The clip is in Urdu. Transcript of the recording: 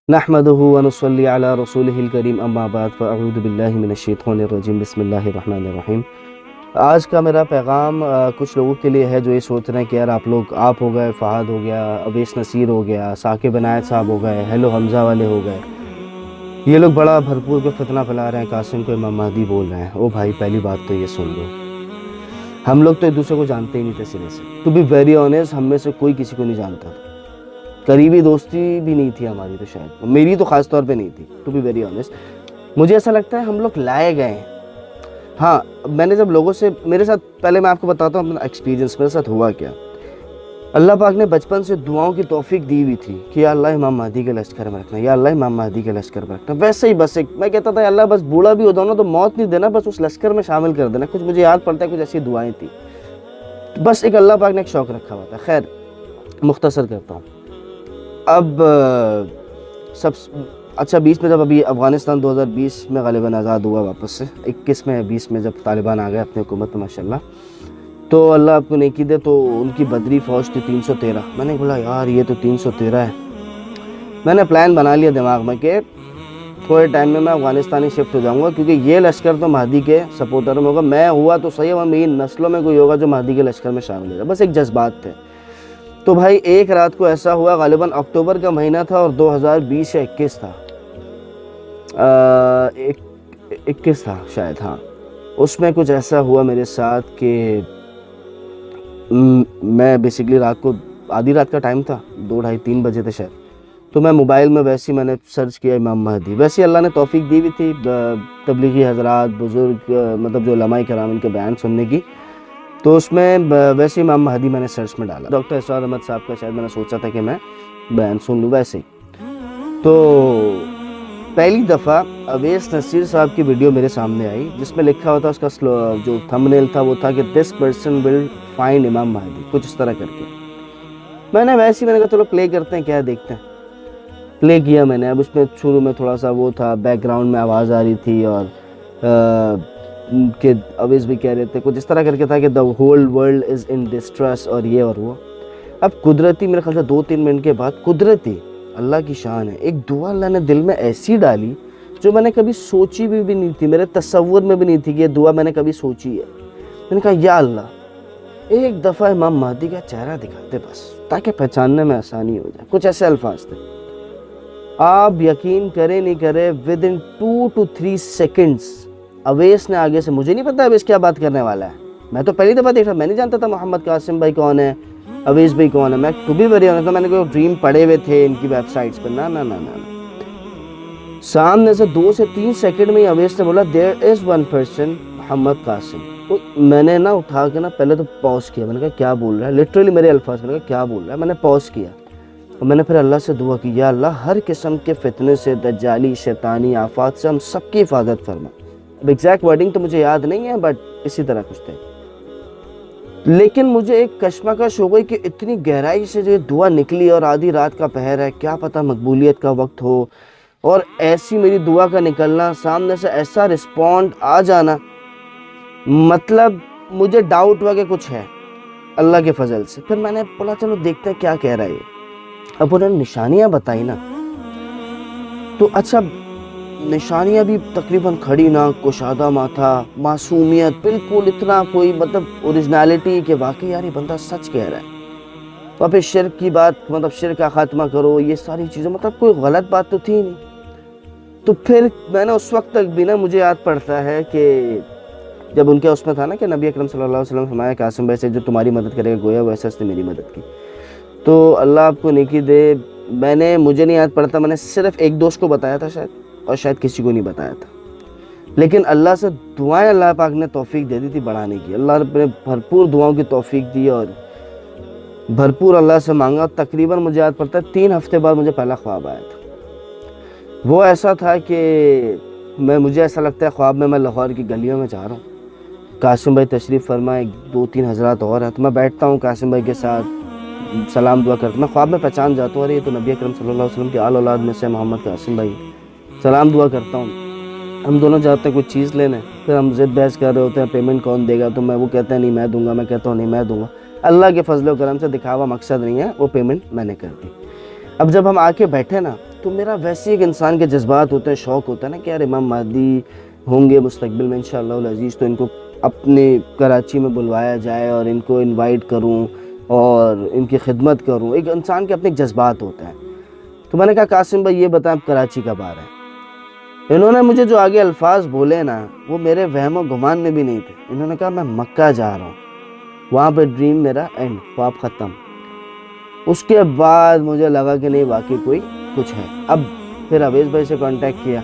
نحمدہ ونصلی علی رسولہ الکریم اما بعد فاعوذ باللہ من الشیطان الرجیم بسم اللہ الرحمن الرحیم۔ آج کا میرا پیغام کچھ لوگوں کے لیے ہے جو یہ سوچ رہے ہیں کہ یار آپ ہو گئے، فہد ہو گیا، اویس نصیر ہو گیا، ثاقب عنایت صاحب ہو گئے، ہیلو حمزہ والے ہو گئے، یہ لوگ بڑا بھرپور کو فتنہ پھیلا رہے ہیں، قاسم کو امام مہدی بول رہے ہیں۔ او بھائی، پہلی بات تو یہ سن لو، ہم لوگ تو ایک دوسرے کو جانتے ہی نہیں تھے سرے سے۔ ٹو بی ویری آنیسٹ، ہم میں سے کوئی کسی کو نہیں جانتا تھا، قریبی دوستی بھی نہیں تھی ہماری، تو شاید میری تو خاص طور پہ نہیں تھی، ٹو بی ویری آنیسٹ۔ مجھے ایسا لگتا ہے ہم لوگ لائے گئے ہیں۔ ہاں، میں نے جب لوگوں سے، میرے ساتھ پہلے میں آپ کو بتاتا ہوں اپنا ایکسپیرینس، میرے ساتھ ہوا کیا۔ اللہ پاک نے بچپن سے دعاؤں کی توفیق دی ہوئی تھی کہ یا اللہ امام مہدی کے لشکر میں رکھنا، یا اللہ امام مہدی کے لشکر میں رکھنا۔ ویسے ہی بس میں کہتا تھا یا اللہ بس بوڑھا بھی ہو جاؤں نا تو موت نہیں دینا، بس اس لشکر میں شامل کر دینا۔ کچھ مجھے یاد پڑتا ہے، کچھ ایسی دعائیں تھیں، بس ایک اللہ پاک نے ایک شوق رکھا ہوا تھا۔ خیر، مختصر کرتا ہوں۔ اب اچھا 20 میں جب ابھی افغانستان 2020 میں غالباً آزاد ہوا واپس سے، 21 میں 20 میں جب طالبان آ گئے اپنے حکومت میں ماشاءاللہ، تو اللہ آپ کو نیکی دے، تو ان کی بدری فوج تھی 313۔ میں نے بولا یار یہ تو 313 ہے۔ میں نے پلان بنا لیا دماغ میں کہ تھوڑے ٹائم میں افغانستان ہی شفٹ ہو جاؤں گا، کیونکہ یہ لشکر تو مہدی کے سپورٹر میں ہوگا، میں ہوا تو صحیح، اور میری نسلوں میں کوئی ہوگا جو مہدی کے لشکر میں شامل ہوگا۔ بس ایک جذبات تھے۔ تو بھائی ایک رات کو ایسا ہوا، غالباً اکتوبر کا مہینہ تھا اور 2020 یا 21 تھا، 21 تھا شاید، ہاں۔ اس میں کچھ ایسا ہوا میرے ساتھ کہ میں بیسیکلی رات کو، آدھی رات کا ٹائم تھا، 2 ڈھائی 3 بجے تھے شاید، تو میں موبائل میں ویسے میں نے سرچ کیا امام مہدی۔ ویسے اللہ نے توفیق دی ہوئی تھی تبلیغی حضرات، بزرگ، مطلب جو علماء کرام ان کے بیان سننے کی، تو اس میں ویسے امام مہدی میں نے سرچ میں ڈالا، ڈاکٹر اسرار احمد صاحب کا شاید میں نے سوچا تھا کہ میں بیان سن لوں ویسے ہی۔ تو پہلی دفعہ اویس نصیر صاحب کی ویڈیو میرے سامنے آئی، جس میں لکھا ہوتا، اس کا جو تھمبنیل تھا وہ تھا کہ دس پرسن ول فائنڈ امام مہدی، کچھ اس طرح کر کے۔ میں نے ویسے ہی میں نے کہا چلو پلے کرتے ہیں، کیا دیکھتے ہیں۔ پلے کیا میں نے۔ اب اس میں شروع میں تھوڑا سا وہ تھا، بیک گراؤنڈ میں آواز آ رہی تھی، اور کہ اویس بھی کہہ رہے تھے، کچھ اس طرح کر کے تھا کہ the whole world is in distress، اور یہ اور وہ۔ اب قدرتی میرے خیال سے 2-3 منٹ کے بعد، قدرتی اللہ کی شان ہے، ایک دعا اللہ نے دل میں ایسی ڈالی جو میں نے کبھی سوچی بھی نہیں تھی، میرے تصور میں بھی نہیں تھی کہ یہ دعا میں نے کبھی سوچی ہے۔ میں نے کہا یا اللہ ایک دفعہ امام مہدی کا چہرہ دکھا دے بس، تاکہ پہچاننے میں آسانی ہو جائے۔ کچھ ایسے الفاظ تھے، آپ یقین کریں نہیں کریں، within 2 to 3 seconds Owais نے آگے سے، مجھے نہیں پتا اویس کیا بات کرنے والا ہے، میں تو پہلی دفعہ دیکھ رہا، میں نہیں جانتا تھا محمد قاسم بھائی کون ہے، اویس بھائی کون ہے۔ میں ٹو بی ویری آنیسٹ، میں نے کوئی ڈریم پڑے ہوئے تھے ان کی ویب سائٹس پہ، نہ سامنے سے 2 سے 3 سیکنڈ میں ہی اویس نے بولا there is one person محمد قاسم۔ میں نے نا اٹھا کے نا پہلے تو پاز کیا، میں نے کہا کیا بول رہا ہے، لٹرلی میرے الفاظ، میں نے کہا کیا بول رہا ہے، میں نے پاز کیا، اور میں نے پھر اللہ سے دعا کی، یا اللہ ہر قسم کے فتنے سے، دجالی، شیطانی آفات سے ہم سب کی حفاظت فرما۔ اب ایگزیکٹ ورڈنگ تو مجھے یاد نہیں ہے، بٹ اسی طرح کچھ تھے۔ لیکن مجھے ایک کشمکش ہو گئی کہ اتنی گہرائی سے جو دعا نکلی، اور آدھی رات کا پہر ہے، کیا پتہ مقبولیت کا وقت ہو، اور ایسی میری دعا کا نکلنا، سامنے سے ایسا رسپونڈ آ جانا، مطلب مجھے ڈاؤٹ ہوا کہ کچھ ہے اللہ کے فضل سے۔ پھر میں نے بولا چلو دیکھتے ہیں کیا کہہ رہا ہے یہ۔ اب انہوں نے نشانیاں بتائی نا، تو اچھا نشانیاں بھی تقریباً کھڑی نہ، کشادہ ماتھا، معصومیت بالکل، اتنا کوئی مطلب اوریجنالٹی کہ واقعی یار یہ بندہ سچ کہہ رہا ہے۔ وہاں پہ شرک کی بات، مطلب شرک کا خاتمہ کرو، یہ ساری چیزیں، مطلب کوئی غلط بات تو تھی نہیں۔ تو پھر میں نے اس وقت تک بھی نا، مجھے یاد پڑتا ہے کہ جب ان کے اس میں تھا نا کہ نبی اکرم صلی اللہ علیہ وسلم فرمایا قاسم بھائی سے جو تمہاری مدد کرے گا گویا ویسے اس نے میری مدد کی، تو اللہ آپ کو نیکی دے۔ مجھے نہیں یاد پڑتا، میں نے صرف ایک دوست کو بتایا تھا شاید، اور شاید کسی کو نہیں بتایا تھا، لیکن اللہ سے دعائیں اللہ پاک نے توفیق دے دی تھی بڑھانے کی۔ اللہ نے بھرپور دعاؤں کی توفیق دی، اور بھرپور اللہ سے مانگا۔ تقریباً مجھے یاد پڑتا ہے 3 ہفتے بعد مجھے پہلا خواب آیا تھا۔ وہ ایسا تھا کہ مجھے ایسا لگتا ہے خواب میں لاہور کی گلیوں میں جا رہا ہوں، قاسم بھائی تشریف فرمائے، 2-3 حضرات اور ہیں، تو میں بیٹھتا ہوں قاسم بھائی کے ساتھ، سلام دعا کرتا ہوں۔ میں خواب میں پہچان جاتا ہوں، اور یہ تو نبی اکرم صلی اللہ علیہ وسلم کے آل اولاد میں سے محمد قاسم بھائی، سلام دعا کرتا ہوں۔ ہم دونوں جاتے ہیں کچھ چیز لینے، پھر ہم ضد بحث کر رہے ہوتے ہیں پیمنٹ کون دے گا، تو وہ کہتا ہے نہیں میں دوں گا، میں کہتا ہوں نہیں میں دوں گا۔ اللہ کے فضل و کرم سے، دکھاوا مقصد نہیں ہے، وہ پیمنٹ میں نے کر دی۔ اب جب ہم آ کے بیٹھے نا، تو میرا ویسے ایک انسان کے جذبات ہوتے ہیں, شوق ہوتا ہے نا کہ یار امام مہدی ہوں گے مستقبل میں انشاءاللہ العزیز, تو ان کو اپنے کراچی میں بلوایا جائے اور ان کو انوائٹ کروں اور ان کی خدمت کروں. ایک انسان کے اپنے جذبات ہوتے ہیں. تو میں نے کہا قاسم بھائی یہ بتائیں آپ کراچی کب آ رہے ہیں؟ انہوں نے مجھے جو آگے الفاظ بولے نا وہ میرے وہم و گمان میں بھی نہیں تھے. انہوں نے کہا میں مکہ جا رہا ہوں, وہاں پہ ڈریم میرا اینڈ, خواب ختم. اس کے بعد مجھے لگا کہ نہیں واقعی کوئی کچھ ہے. اب پھر اویس بھائی سے کانٹیکٹ کیا,